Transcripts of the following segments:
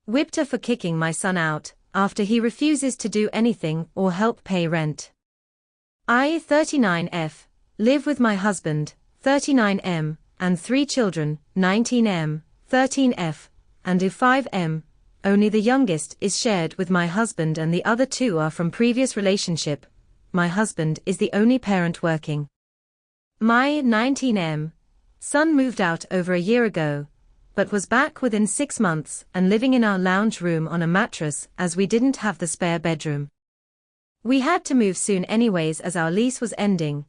WIBTAH for kicking my son out, after he refuses to do anything or help pay rent. I, 39F, live with my husband, 39M, and 3 children, 19M, 13F, and 5M. Only the youngest is shared with my husband and the other 2 are from previous relationship. My husband is the only parent working. My 19M son moved out over a year ago, but was back within 6 months and living in our lounge room on a mattress as we didn't have the spare bedroom. We had to move soon anyways as our lease was ending,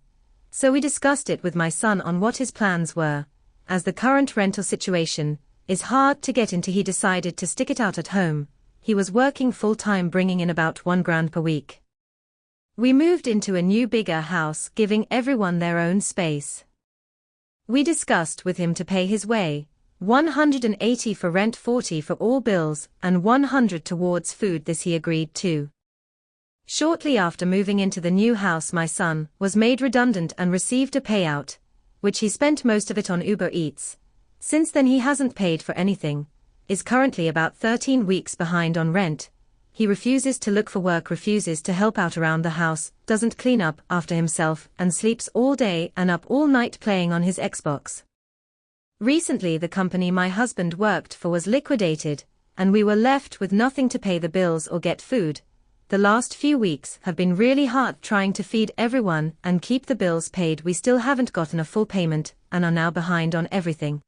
so we discussed it with my son on what his plans were. As the current rental situation is hard to get into, he decided to stick it out at home. He was working full-time, bringing in about $1,000 per week. We moved into a new bigger house, giving everyone their own space. We discussed with him to pay his way, $180 for rent, $40 for all bills, and $100 towards food. This he agreed to. Shortly after moving into the new house, my son was made redundant and received a payout, which he spent most of it on Uber Eats. Since then he hasn't paid for anything, is currently about 13 weeks behind on rent. He refuses to look for work, refuses to help out around the house, doesn't clean up after himself, and sleeps all day and up all night playing on his Xbox. Recently the company my husband worked for was liquidated, and we were left with nothing to pay the bills or get food. The last few weeks have been really hard trying to feed everyone and keep the bills paid. We still haven't gotten a full payment and are now behind on everything.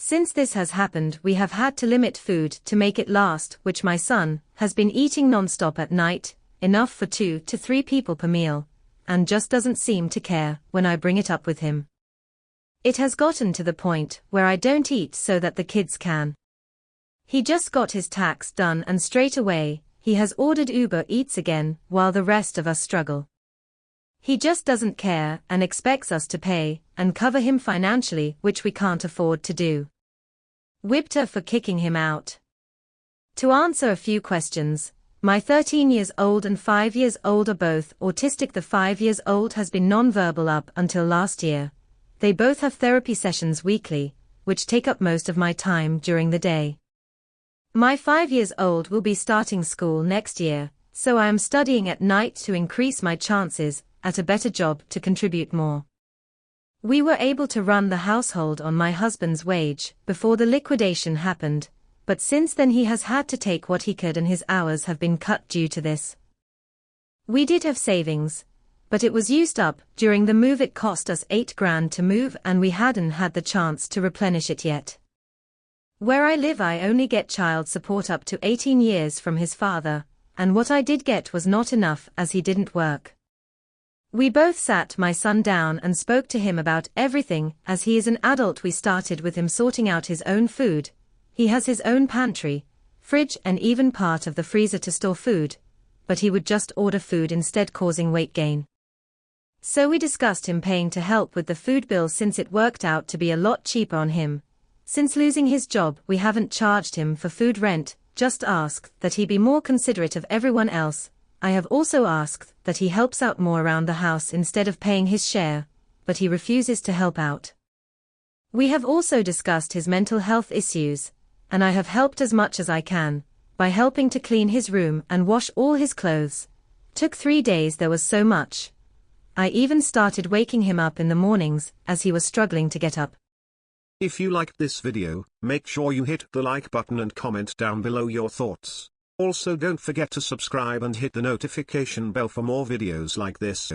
Since this has happened, we have had to limit food to make it last, which my son has been eating non-stop at night, enough for 2 to 3 people per meal, and just doesn't seem to care when I bring it up with him. It has gotten to the point where I don't eat so that the kids can. He just got his tax done and straight away, he has ordered Uber Eats again while the rest of us struggle. He just doesn't care and expects us to pay and cover him financially, which we can't afford to do. WIBTAH for kicking him out. To answer a few questions, my 13 years old and 5 years old are both autistic. The 5 years old has been non-verbal up until last year. They both have therapy sessions weekly, which take up most of my time during the day. My 5 years old will be starting school next year, so I am studying at night to increase my chances at a better job to contribute more. We were able to run the household on my husband's wage before the liquidation happened, but since then he has had to take what he could and his hours have been cut due to this. We did have savings, but it was used up during the move. It cost us $8,000 to move and we hadn't had the chance to replenish it yet. Where I live I only get child support up to 18 years from his father, and what I did get was not enough as he didn't work. We both sat my son down and spoke to him about everything. As he is an adult, we started with him sorting out his own food. He has his own pantry, fridge and even part of the freezer to store food, but he would just order food instead, causing weight gain. So we discussed him paying to help with the food bill since it worked out to be a lot cheaper on him. Since losing his job we haven't charged him for food rent, just asked that he be more considerate of everyone else. I have also asked that he helps out more around the house instead of paying his share, but he refuses to help out. We have also discussed his mental health issues, and I have helped as much as I can, by helping to clean his room and wash all his clothes. Took 3 days, there was so much. I even started waking him up in the mornings as he was struggling to get up. If you liked this video, make sure you hit the like button and comment down below your thoughts. Also don't forget to subscribe and hit the notification bell for more videos like this.